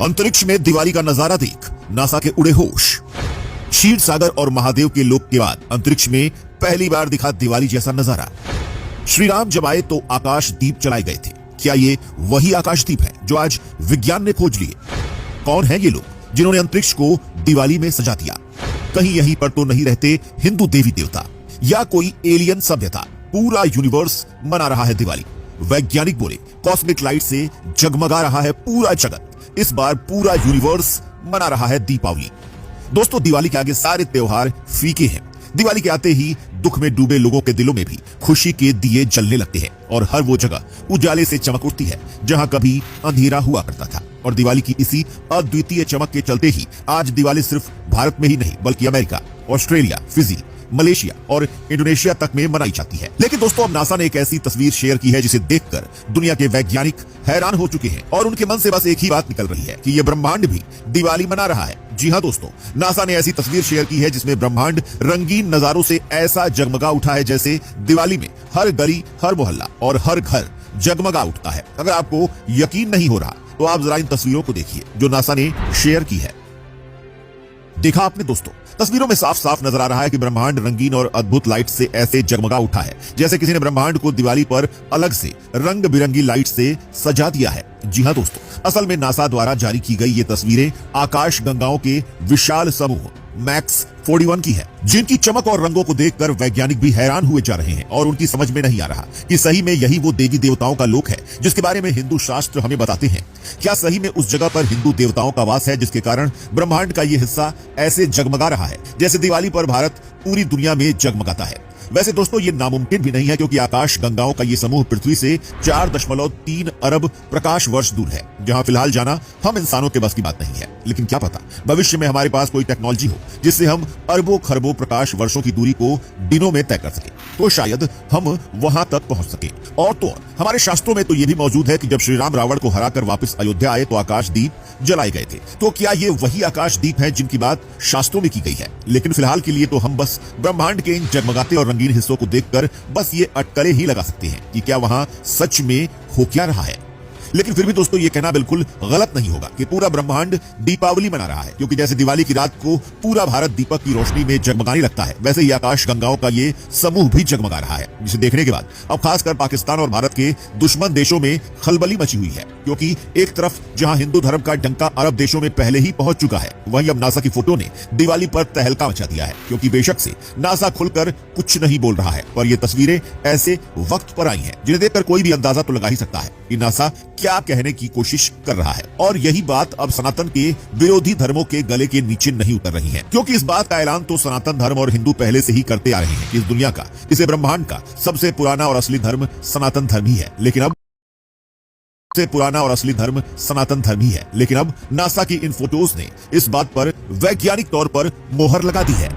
अंतरिक्ष में दिवाली का नजारा देख नासा के उड़े होश। क्षीर सागर और महादेव के लोक के बाद अंतरिक्ष में पहली बार दिखा दिवाली जैसा नजारा। श्री राम जब आए तो आकाश दीप चलाए गए थे। क्या ये वही आकाश दीप है जो आज विज्ञान ने खोज लिए? कौन है ये लोग जिन्होंने अंतरिक्ष को दिवाली में सजा दिया? कहीं यहीं पर तो नहीं रहते हिंदू देवी देवता या कोई एलियन सभ्यता? पूरा यूनिवर्स मना रहा है दिवाली। वैज्ञानिक बोले कॉस्मिक लाइट से जगमगा रहा है पूरा जगत। इस बार पूरा यूनिवर्स मना रहा है दीपावली। दोस्तों, दिवाली के आगे सारे त्योहार फीके हैं। दिवाली के आते ही दुख में डूबे लोगों के दिलों में भी खुशी के दिए जलने लगते हैं और हर वो जगह उजाले से चमक उठती है जहां कभी अंधेरा हुआ करता था। और दिवाली की इसी अद्वितीय चमक के चलते ही आज दिवाली सिर्फ भारत में ही नहीं बल्कि अमेरिका, ऑस्ट्रेलिया, फिजी, मलेशिया और इंडोनेशिया तक में मनाई जाती है। लेकिन दोस्तों, अब नासा ने एक ऐसी तस्वीर शेयर की है जिसे देखकर दुनिया के वैज्ञानिक हैरान हो चुके हैं और उनके मन से बस एक ही बात निकल रही है कि यह ब्रह्मांड भी दिवाली मना रहा है। जी हां दोस्तों, नासा ने ऐसी तस्वीर शेयर की है जिसमें ब्रह्मांड रंगीन नजारों से ऐसा जगमगा उठा है जैसे दिवाली में हर गली, हर मोहल्ला और हर घर जगमगा उठता है। अगर आपको यकीन नहीं हो रहा तो आप जरा इन तस्वीरों को देखिए जो नासा ने शेयर की है। देखा आपने दोस्तों, तस्वीरों में साफ साफ नजर आ रहा है कि ब्रह्मांड रंगीन और अद्भुत लाइट से ऐसे जगमगा उठा है जैसे किसी ने ब्रह्मांड को दिवाली पर अलग से रंग बिरंगी लाइट से सजा दिया है। जी हां दोस्तों, असल में नासा द्वारा जारी की गई ये तस्वीरें आकाश गंगाओं के विशाल समूह मैक्स 41 की है, जिनकी चमक और रंगों को देखकर वैज्ञानिक भी हैरान हुए जा रहे हैं और उनकी समझ में नहीं आ रहा कि सही में यही वो देवी देवताओं का लोक है जिसके बारे में हिंदू शास्त्र हमें बताते हैं। क्या सही में उस जगह पर हिंदू देवताओं का वास है जिसके कारण ब्रह्मांड का ये हिस्सा ऐसे जगमगा रहा है जैसे दिवाली पर भारत पूरी दुनिया में जगमगाता है? वैसे दोस्तों, ये नामुमकिन भी नहीं है क्योंकि आकाश गंगाओं का ये समूह पृथ्वी से 4.3 अरब प्रकाश वर्ष दूर है, जहां फिलहाल जाना हम इंसानों के बस की बात नहीं है। लेकिन क्या पता भविष्य में हमारे पास कोई टेक्नोलॉजी हो जिससे हम अरबों खरबों प्रकाश वर्षों की दूरी को दिनों में तय कर सके, तो शायद हम वहां तक पहुंच सके। और तो हमारे शास्त्रों में तो यह भी मौजूद है कि जब श्री राम रावण को हराकर वापस अयोध्या आए तो आकाश दीप जलाए गए थे। तो क्या ये वही आकाश दीप है जिनकी बात शास्त्रों में की गई है? लेकिन फिलहाल के लिए तो हम बस ब्रह्मांड के इन जगमगाते और रंगीन हिस्सों को देखकर बस ये अटकलें ही लगा सकते हैं कि क्या वहां सच में हो क्या रहा है। लेकिन फिर भी दोस्तों, ये कहना बिल्कुल गलत नहीं होगा कि पूरा ब्रह्मांड दीपावली मना रहा है, क्योंकि जैसे दिवाली की रात को पूरा भारत दीपक की रोशनी में जगमगाने लगता है, वैसे ही आकाश गंगाओं का ये समूह भी जगमगा रहा है, जिसे देखने के बाद अब खासकर पाकिस्तान और भारत के दुश्मन देशों में खलबली मची हुई है। क्योंकि एक तरफ जहां हिंदू धर्म का डंका अरब देशों में पहले ही पहुंच चुका है, वहीं अब नासा की फोटो ने दिवाली पर तहलका मचा दिया है। क्योंकि बेशक से नासा खुलकर कुछ नहीं बोल रहा है, पर ये तस्वीरें ऐसे वक्त पर आई हैं जिन्हें देखकर कोई भी अंदाजा तो लगा ही सकता है कि नासा क्या कहने की कोशिश कर रहा है। और यही बात अब सनातन के विरोधी धर्मों के गले के नीचे नहीं उतर रही है, क्योंकि इस बात का ऐलान तो सनातन धर्म और हिंदू पहले से ही करते आ रहे हैं कि इस दुनिया का, इसे ब्रह्मांड का सबसे पुराना और असली धर्म सनातन धर्म ही है। लेकिन अब सनातन धर्म ही है। लेकिन अब नासा की इन फोटोज ने इस बात पर वैज्ञानिक तौर पर मोहर लगा दी है।